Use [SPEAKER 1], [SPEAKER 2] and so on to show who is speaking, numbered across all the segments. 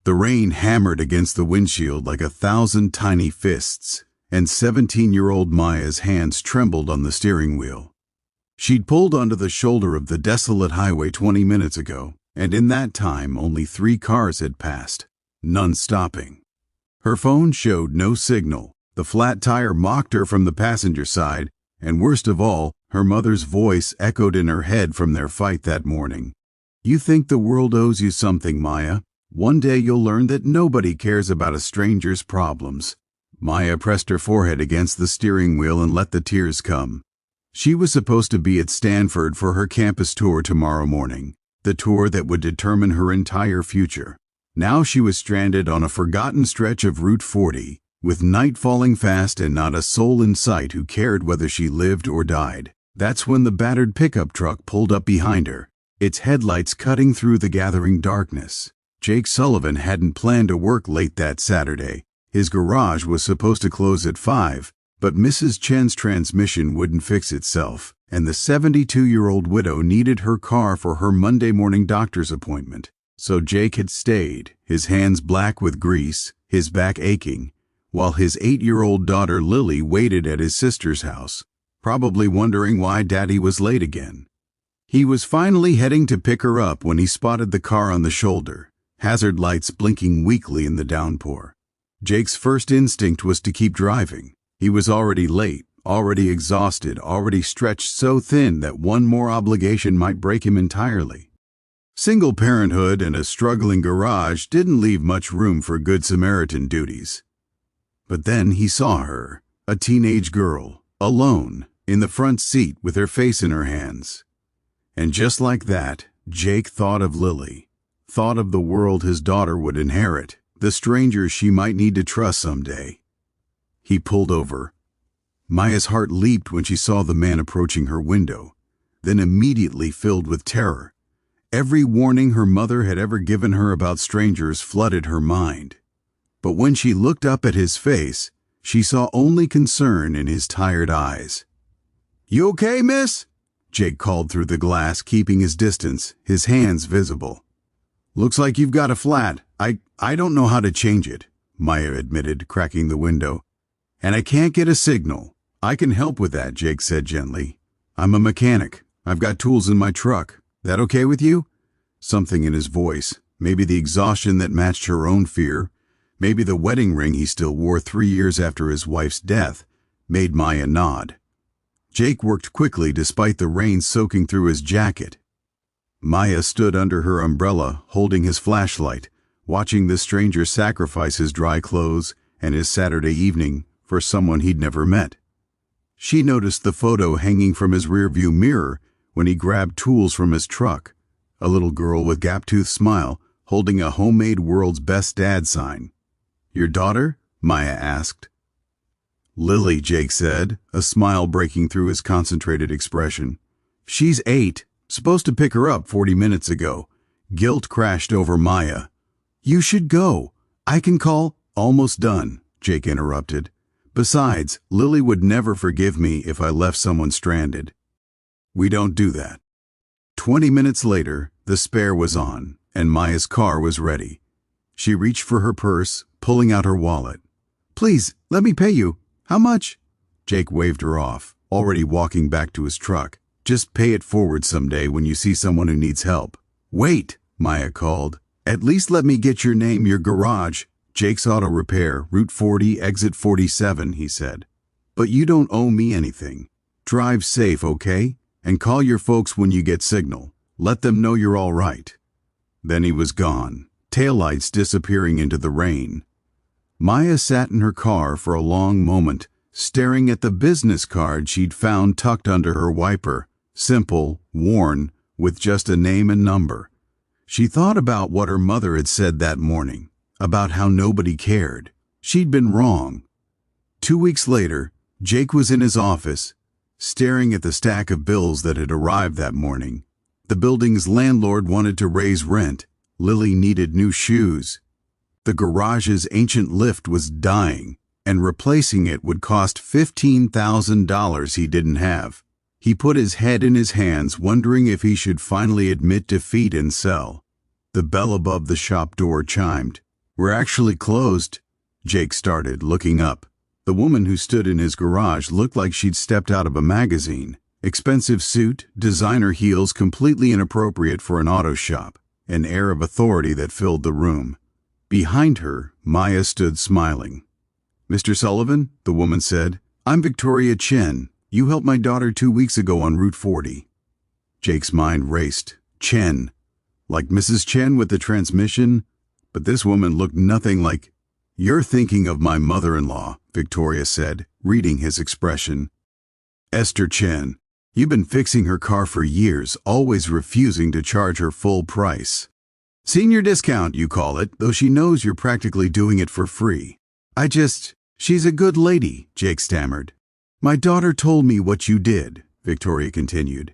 [SPEAKER 1] The rain hammered against the windshield like 1,000 tiny fists, and 17-year-old Maya's hands trembled on the steering wheel. She'd pulled onto the shoulder of the desolate highway 20 minutes ago, and in that time only 3 cars had passed, none stopping. Her phone showed no signal. The flat tire mocked her from the passenger side, and worst of all, her mother's voice echoed in her head from their fight that morning. "You think the world owes you something, Maya. One day you'll learn that nobody cares about a stranger's problems." Maya pressed her forehead against the steering wheel and let the tears come. She was supposed to be at Stanford for her campus tour tomorrow morning, the tour that would determine her entire future. Now she was stranded on a forgotten stretch of Route 40, with night falling fast and not a soul in sight who cared whether she lived or died. That's when the battered pickup truck pulled up behind her, its headlights cutting through the gathering darkness. Jake Sullivan hadn't planned to work late that Saturday. His garage was supposed to close at 5, but Mrs. Chen's transmission wouldn't fix itself, and the 72-year-old widow needed her car for her Monday morning doctor's appointment. So Jake had stayed, his hands black with grease, his back aching, while his 8-year-old daughter Lily waited at his sister's house, probably wondering why Daddy was late again. He was finally heading to pick her up when he spotted the car on the shoulder, hazard lights blinking weakly in the downpour. Jake's first instinct was to keep driving. He was already late, already exhausted, already stretched so thin that one more obligation might break him entirely. Single parenthood and a struggling garage didn't leave much room for Good Samaritan duties. But then he saw her, a teenage girl, alone, in the front seat with her face in her hands. And just like that, Jake thought of Lily, thought of the world his daughter would inherit, the stranger she might need to trust someday. He pulled over. Maya's heart leaped when she saw the man approaching her window, then immediately filled with terror. Every warning her mother had ever given her about strangers flooded her mind. But when she looked up at his face, she saw only concern in his tired eyes. "You okay, miss?" Jake called through the glass, keeping his distance, his hands visible. "Looks like you've got a flat. I don't know how to change it," Maya admitted, cracking the window. "And I can't get a signal." "I can help with that," Jake said gently. "I'm a mechanic. I've got tools in my truck. That okay with you?" Something in his voice, maybe the exhaustion that matched her own fear, maybe the wedding ring he still wore 3 years after his wife's death, made Maya nod. Jake worked quickly despite the rain soaking through his jacket. Maya stood under her umbrella, holding his flashlight, watching the stranger sacrifice his dry clothes and his Saturday evening for someone he'd never met. She noticed the photo hanging from his rearview mirror when he grabbed tools from his truck, a little girl with gap-toothed smile holding a homemade World's Best Dad sign. "Your daughter?" Maya asked. "Lily," Jake said, a smile breaking through his concentrated expression. "She's 8. Supposed to pick her up 40 minutes ago." Guilt crashed over Maya. "You should go. I can call—" "Almost done," Jake interrupted. "Besides, Lily would never forgive me if I left someone stranded. We don't do that." 20 minutes later, the spare was on, and Maya's car was ready. She reached for her purse, pulling out her wallet. "Please, let me pay you. How much?" Jake waved her off, already walking back to his truck. "Just pay it forward someday when you see someone who needs help." "Wait," Maya called. "At least let me get your name, your garage." "Jake's Auto Repair, Route 40, Exit 47, he said. "But you don't owe me anything. Drive safe, okay? And call your folks when you get signal. Let them know you're all right." Then he was gone, taillights disappearing into the rain. Maya sat in her car for a long moment, staring at the business card she'd found tucked under her wiper, simple, worn, with just a name and number. She thought about what her mother had said that morning, about how nobody cared. She'd been wrong. 2 weeks later, Jake was in his office, staring at the stack of bills that had arrived that morning. The building's landlord wanted to raise rent. Lily needed new shoes. The garage's ancient lift was dying, and replacing it would cost $15,000 he didn't have. He put his head in his hands, wondering if he should finally admit defeat and sell. The bell above the shop door chimed. We're actually closed, Jake started, looking up. The woman who stood in his garage looked like she'd stepped out of a magazine. Expensive suit, designer heels completely inappropriate for an auto shop, an air of authority that filled the room. Behind her, Maya stood smiling. Mr. Sullivan, the woman said, I'm Victoria Chen. You helped my daughter 2 weeks ago on Route 40. Jake's mind raced. Chen. Like Mrs. Chen with the transmission? But this woman looked nothing like... You're thinking of my mother-in-law, Victoria said, reading his expression. Esther Chen. You've been fixing her car for years, always refusing to charge her full price. Senior discount, you call it, though she knows you're practically doing it for free. She's a good lady, Jake stammered. My daughter told me what you did, Victoria continued.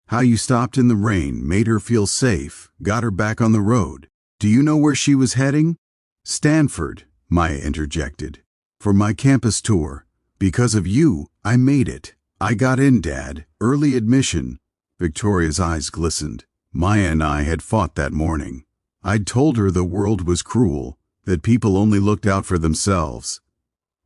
[SPEAKER 1] How you stopped in the rain, made her feel safe, got her back on the road. Do you know where she was heading? Stanford, Maya interjected. For my campus tour. Because of you, I made it. I got in, Dad. Early admission. Victoria's eyes glistened. Maya and I had fought that morning. I'd told her the world was cruel, that people only looked out for themselves.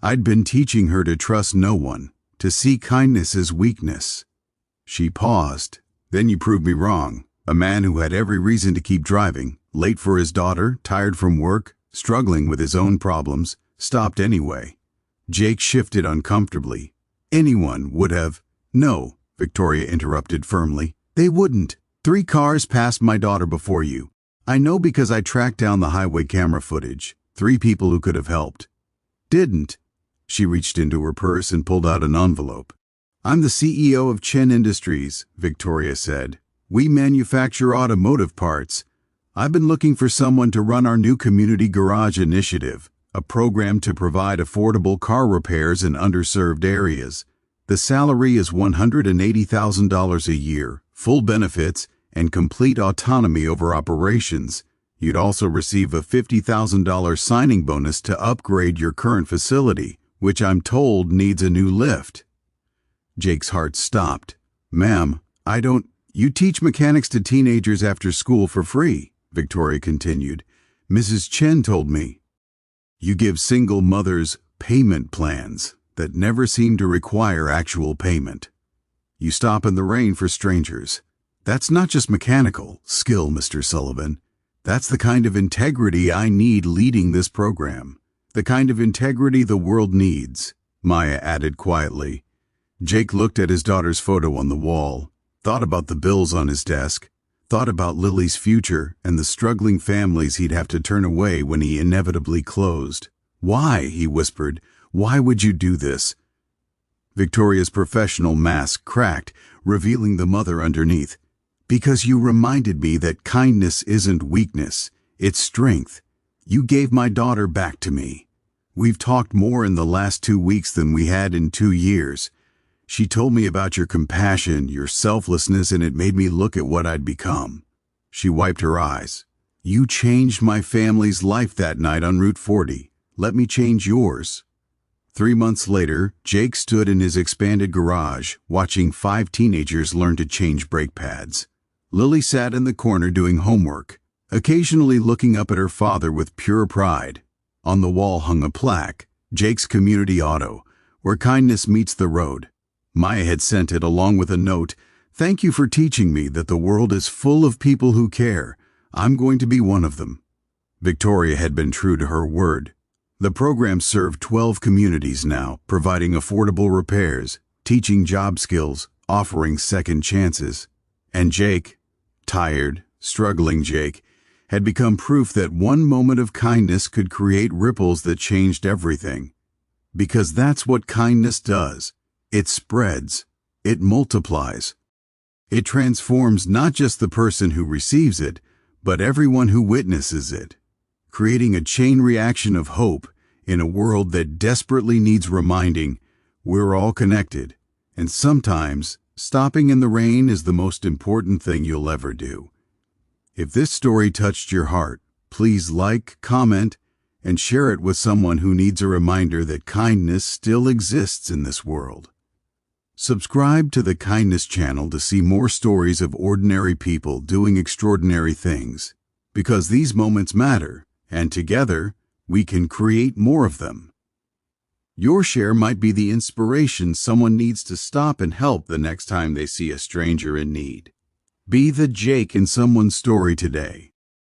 [SPEAKER 1] I'd been teaching her to trust no one, to see kindness as weakness. She paused. Then you proved me wrong. A man who had every reason to keep driving, late for his daughter, tired from work, struggling with his own problems, stopped anyway. Jake shifted uncomfortably. Anyone would have. No, Victoria interrupted firmly. They wouldn't. 3 cars passed my daughter before you. I know because I tracked down the highway camera footage. 3 people who could have helped. Didn't. She reached into her purse and pulled out an envelope. I'm the CEO of Chen Industries, Victoria said. We manufacture automotive parts. I've been looking for someone to run our new community garage initiative, a program to provide affordable car repairs in underserved areas. The salary is $180,000 a year, full benefits, and complete autonomy over operations. You'd also receive a $50,000 signing bonus to upgrade your current facility, which I'm told needs a new lift. Jake's heart stopped. Ma'am, you teach mechanics to teenagers after school for free, Victoria continued. Mrs. Chen told me. You give single mothers payment plans that never seem to require actual payment. You stop in the rain for strangers. That's not just mechanical skill, Mr. Sullivan. That's the kind of integrity I need leading this program. The kind of integrity the world needs, Maya added quietly. Jake looked at his daughter's photo on the wall, thought about the bills on his desk, thought about Lily's future and the struggling families he'd have to turn away when he inevitably closed. Why, he whispered, why would you do this? Victoria's professional mask cracked, revealing the mother underneath. Because you reminded me that kindness isn't weakness, it's strength. You gave my daughter back to me. We've talked more in the last 2 weeks than we had in 2 years. She told me about your compassion, your selflessness, and it made me look at what I'd become. She wiped her eyes. You changed my family's life that night on Route 40. Let me change yours. 3 months later, Jake stood in his expanded garage, watching 5 teenagers learn to change brake pads. Lily sat in the corner doing homework, occasionally looking up at her father with pure pride. On the wall hung a plaque, Jake's Community Auto, where kindness meets the road. Maya had sent it along with a note, Thank you for teaching me that the world is full of people who care. I'm going to be one of them. Victoria had been true to her word. The program served 12 communities now, providing affordable repairs, teaching job skills, offering second chances. And Jake, tired, struggling Jake, had become proof that one moment of kindness could create ripples that changed everything. Because that's what kindness does. It spreads. It multiplies. It transforms not just the person who receives it, but everyone who witnesses it, creating a chain reaction of hope in a world that desperately needs reminding we're all connected, and sometimes stopping in the rain is the most important thing you'll ever do. If this story touched your heart, please like, comment, and share it with someone who needs a reminder that kindness still exists in this world. Subscribe to the Kindness channel to see more stories of ordinary people doing extraordinary things, because these moments matter, and together, we can create more of them. Your share might be the inspiration someone needs to stop and help the next time they see a stranger in need. Be the Jake in someone's story today.